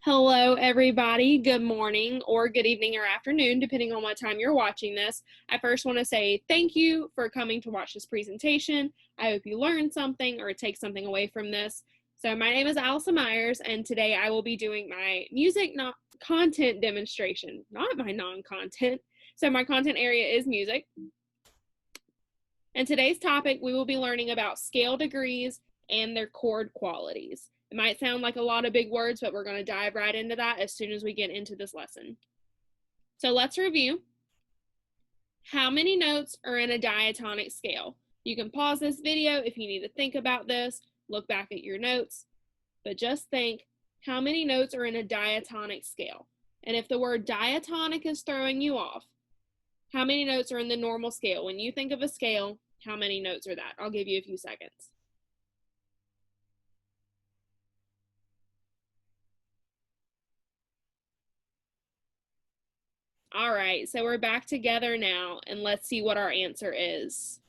Hello, everybody. Good morning or good evening or afternoon, depending on what time you're watching this. I first want to say thank you for coming to watch this presentation. I hope you learned something or take something away from this. So my name is Allison Myers, and today I will be doing my music content demonstration, not my non-content. So my content area is music. And today's topic, we will be learning about scale degrees and their chord qualities. It might sound like a lot of big words, but we're going to dive right into that as soon as we get into this lesson. So let's review. How many notes are in a diatonic scale? You can pause this video if you need to think about this, look back at your notes, but just think, how many notes are in a diatonic scale? And if the word diatonic is throwing you off, how many notes are in the normal scale? When you think of a scale, how many notes are that? I'll give you a few seconds. All right, so we're back together now, and let's see what our answer is.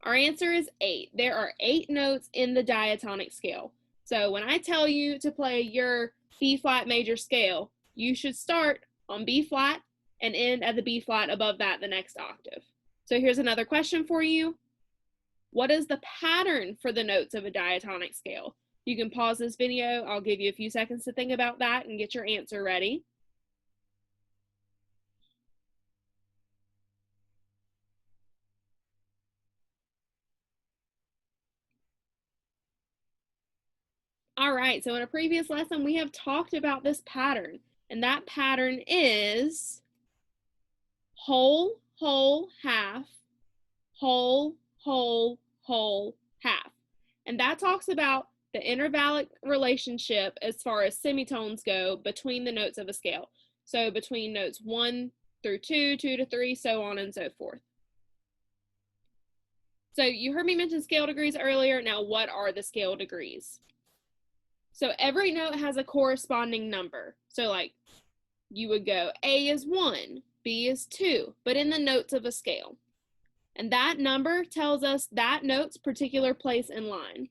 Our answer is 8. There are 8 notes in the diatonic scale. So when I tell you to play your B flat major scale, you should start on B flat and end at the B flat above that the next octave. So here's another question for you. What is the pattern for the notes of a diatonic scale? You can pause this video. I'll give you a few seconds to think about that and get your answer ready. All right, so in a previous lesson, we have talked about this pattern, and that pattern is whole, whole, half, whole, whole, whole, half. And that talks about the intervallic relationship as far as semitones go between the notes of a scale. So between notes 1 through 2, 2 to 3, so on and so forth. So you heard me mention scale degrees earlier. Now, what are the scale degrees? So every note has a corresponding number. So like you would go A is 1, B is 2, but in the notes of a scale. And that number tells us that note's particular place in line.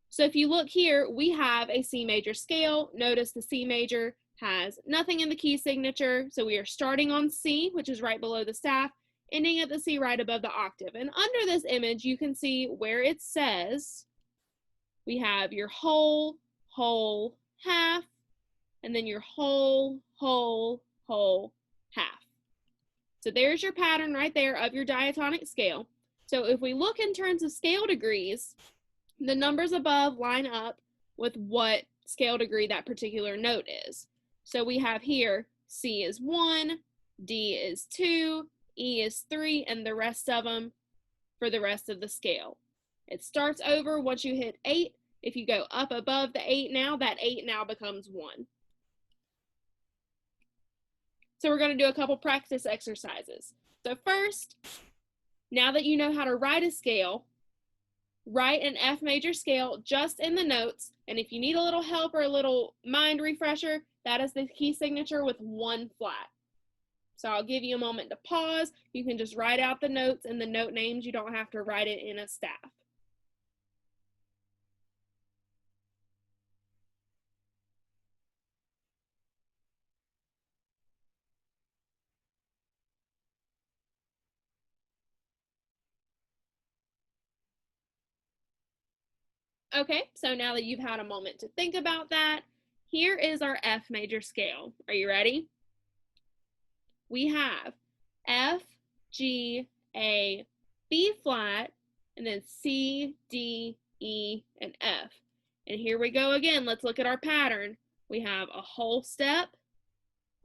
So if you look here, we have a C major scale. Notice the C major has nothing in the key signature. So we are starting on C, which is right below the staff, ending at the C right above the octave. And under this image, you can see where it says we have your whole, whole, half, and then your whole, whole, whole, half. So there's your pattern right there of your diatonic scale. So if we look in terms of scale degrees, the numbers above line up with what scale degree that particular note is. So we have here C is 1, D is 2, E is 3, and the rest of them for the rest of the scale. It starts over once you hit 8. If you go up above the 8 now, that 8 now becomes 1. So we're going to do a couple practice exercises. So first, now that you know how to write a scale, write an F major scale just in the notes. And if you need a little help or a little mind refresher, that is the key signature with 1 flat. So I'll give you a moment to pause. You can just write out the notes and the note names. You don't have to write it in a staff. Okay, so now that you've had a moment to think about that, here is our F major scale. Are you ready? We have F, G, A, B flat, and then C, D, E, and F. And here we go again. Let's look at our pattern. We have a whole step,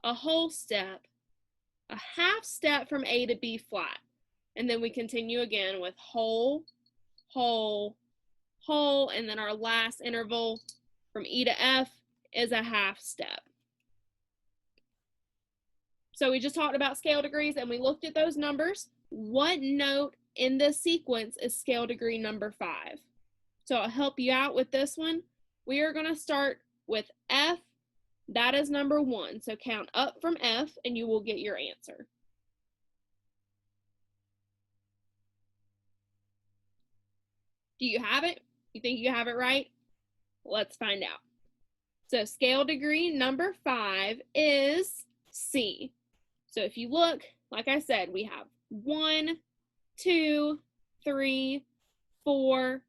a whole step, a half step from A to B flat. And then we continue again with whole, whole, whole, and then our last interval from E to F is a half step. So we just talked about scale degrees and we looked at those numbers. What note in this sequence is scale degree number 5? So I'll help you out with this one. We are going to start with F. That is number 1. So count up from F and you will get your answer. Do you have it? You think you have it right? Let's find out. So scale degree number 5 is C. So if you look, like I said, we have 1, 2, 3, 4,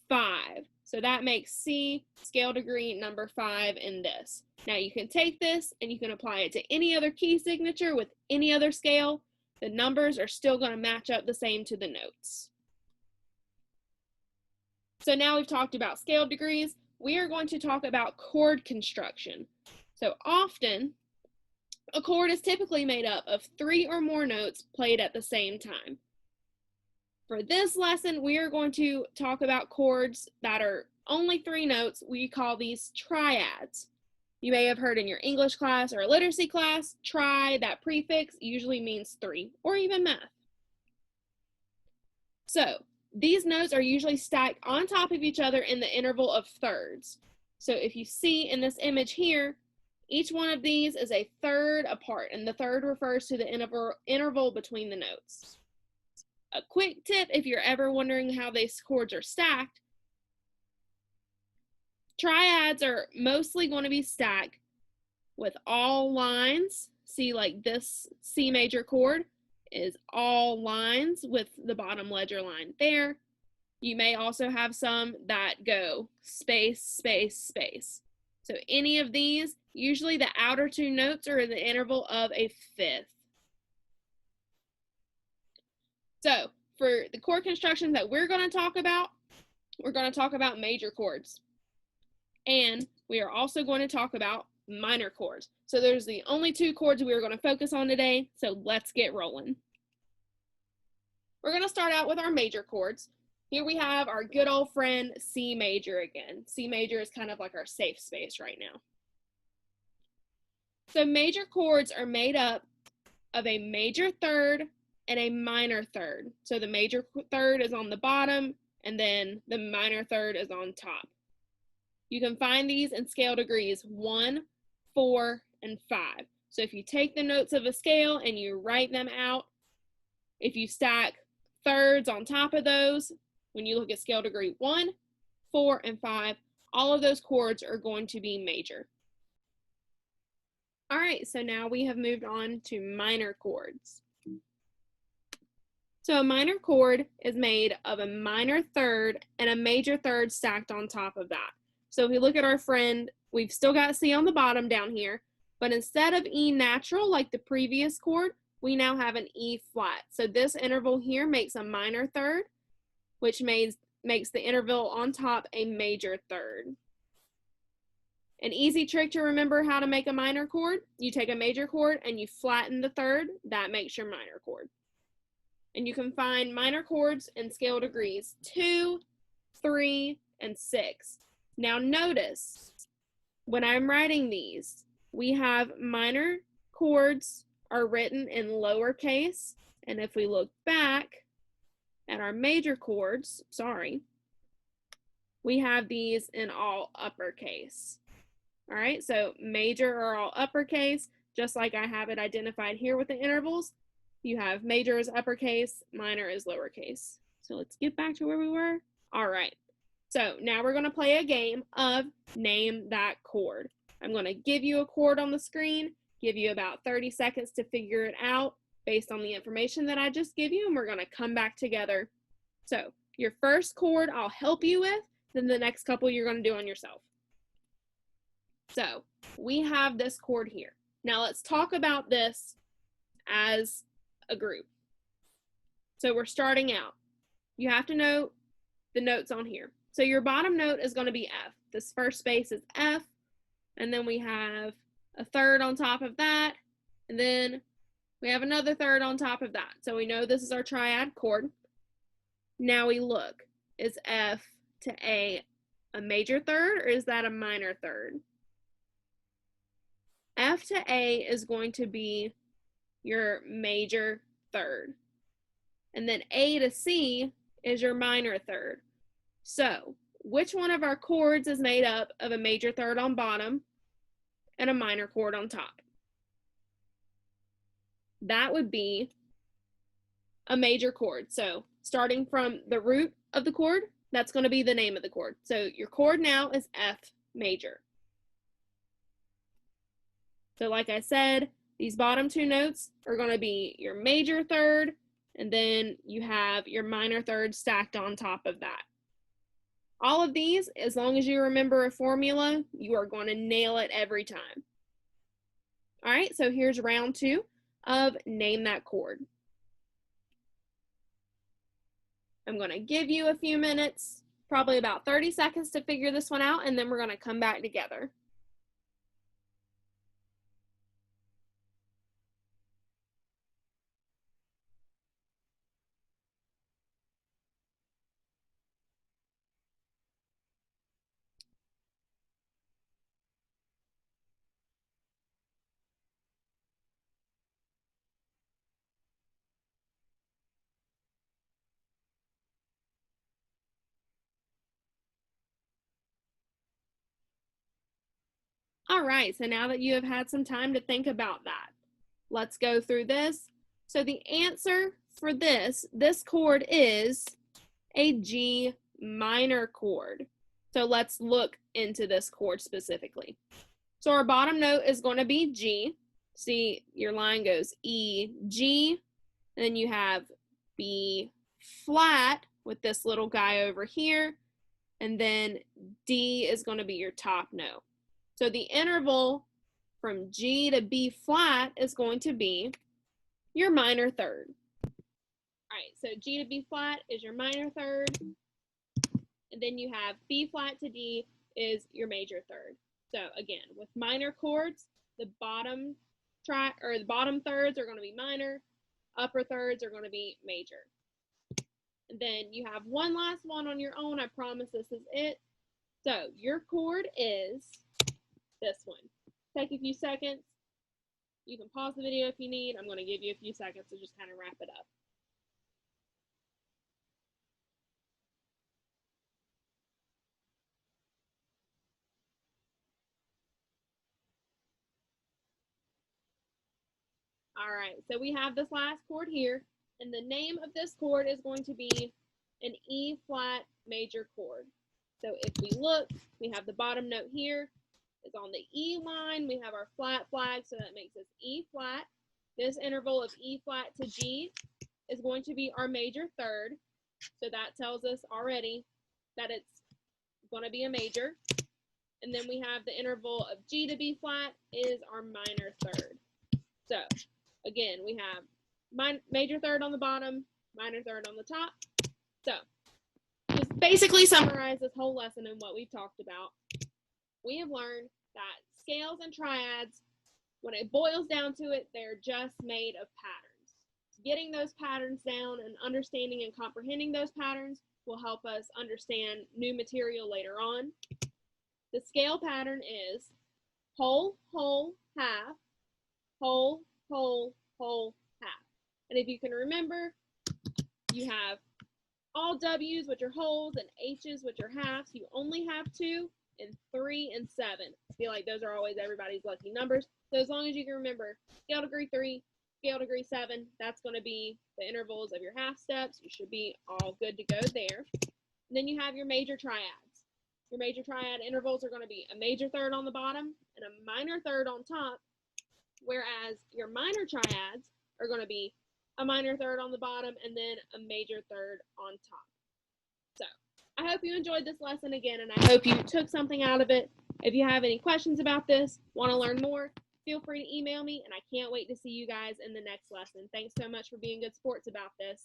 5. So that makes C scale degree number 5 in this. Now you can take this and you can apply it to any other key signature with any other scale. The numbers are still going to match up the same to the notes. So now we've talked about scale degrees. We are going to talk about chord construction. So often, a chord is typically made up of 3 or more notes played at the same time. For this lesson, we are going to talk about chords that are only 3 notes. We call these triads. You may have heard in your English class or literacy class, tri, that prefix usually means 3, or even math. So these notes are usually stacked on top of each other in the interval of thirds. So if you see in this image here, each one of these is a third apart, and the third refers to the interval between the notes. A quick tip if you're ever wondering how these chords are stacked, triads are mostly going to be stacked with all lines. See, like this C major chord is all lines with the bottom ledger line there. You may also have some that go space, space, space. So any of these, usually the outer 2 notes are in the interval of a fifth. So for the chord constructions that we're going to talk about major chords. And we are also going to talk about minor chords. So there's the only 2 chords we are going to focus on today, so let's get rolling. We're going to start out with our major chords. Here we have our good old friend C major again. C major is kind of like our safe space right now. So major chords are made up of a major third and a minor third. So the major third is on the bottom, and then the minor third is on top. You can find these in scale degrees 1, 4, and 5. So if you take the notes of a scale and you write them out, if you stack thirds on top of those, when you look at scale degree 1, 4, and 5, all of those chords are going to be major. All right, so now we have moved on to minor chords. So a minor chord is made of a minor third and a major third stacked on top of that. So if we look at our friend, we've still got C on the bottom down here, but instead of E natural like the previous chord, we now have an E flat. So this interval here makes a minor third, which makes the interval on top a major third. An easy trick to remember how to make a minor chord, you take a major chord and you flatten the third, that makes your minor chord. And you can find minor chords in scale degrees 2, 3, and 6. Now notice, when I'm writing these, we have minor chords are written in lowercase, and if we look back at our major chords, we have these in all uppercase. All right, so major are all uppercase, just like I have it identified here with the intervals. You have major is uppercase, minor is lowercase. So let's get back to where we were. All right, so now we're going to play a game of name that chord. I'm going to give you a chord on the screen, give you about 30 seconds to figure it out based on the information that I just give you, and we're going to come back together. So your first chord I'll help you with, then the next couple you're going to do on yourself. So we have this chord here. Now let's talk about this as a group. So we're starting out. You have to know the notes on here. So your bottom note is going to be F. This first space is F, and then we have a third on top of that, and then we have another third on top of that. So we know this is our triad chord. Now we look, is F to A major third, or is that a minor third? F to A is going to be your major third. And then A to C is your minor third. So, which one of our chords is made up of a major third on bottom and a minor chord on top? That would be a major chord. So, starting from the root of the chord, that's going to be the name of the chord. So, your chord now is F major. So like I said, these bottom two notes are going to be your major third, and then you have your minor third stacked on top of that. All of these, as long as you remember a formula, you are going to nail it every time. All right, so here's round 2 of Name That Chord. I'm going to give you a few minutes, probably about 30 seconds to figure this one out, and then we're going to come back together. All right, so now that you have had some time to think about that, let's go through this. So the answer for this chord is a G minor chord. So let's look into this chord specifically. So our bottom note is going to be G. See, your line goes E, G, and then you have B flat with this little guy over here, and then D is going to be your top note. So the interval from G to B flat is going to be your minor third. All right, so G to B flat is your minor third, and then you have B flat to D is your major third. So again, with minor chords, the bottom thirds are going to be minor, upper thirds are going to be major. And then you have one last one on your own. I promise this is it. So your chord is this one. Take a few seconds. You can pause the video if you need. I'm going to give you a few seconds to just kind of wrap it up. All right, so we have this last chord here, and the name of this chord is going to be an E flat major chord. So if we look, we have the bottom note here. It's on the E line. We have our flat flag, so that makes us E flat. This interval of E flat to G is going to be our major third. So that tells us already that it's going to be a major. And then we have the interval of G to B flat is our minor third. So again, we have major third on the bottom, minor third on the top. So just basically summarize this whole lesson and what we've talked about. We have learned that scales and triads, when it boils down to it, they're just made of patterns. Getting those patterns down and understanding and comprehending those patterns will help us understand new material later on. The scale pattern is whole, whole, half, whole, whole, whole, half. And if you can remember, you have all W's, which are wholes, and H's, which are halves. You only have 2, and 3, and 7. I feel like those are always everybody's lucky numbers. So as long as you can remember scale degree 3, scale degree 7, that's going to be the intervals of your half steps. You should be all good to go there. And then you have your major triads. Your major triad intervals are going to be a major third on the bottom and a minor third on top, whereas your minor triads are going to be a minor third on the bottom and then a major third on top. So I hope you enjoyed this lesson again, and I hope you took something out of it. If you have any questions about this, want to learn more, feel free to email me, and I can't wait to see you guys in the next lesson. Thanks so much for being good sports about this.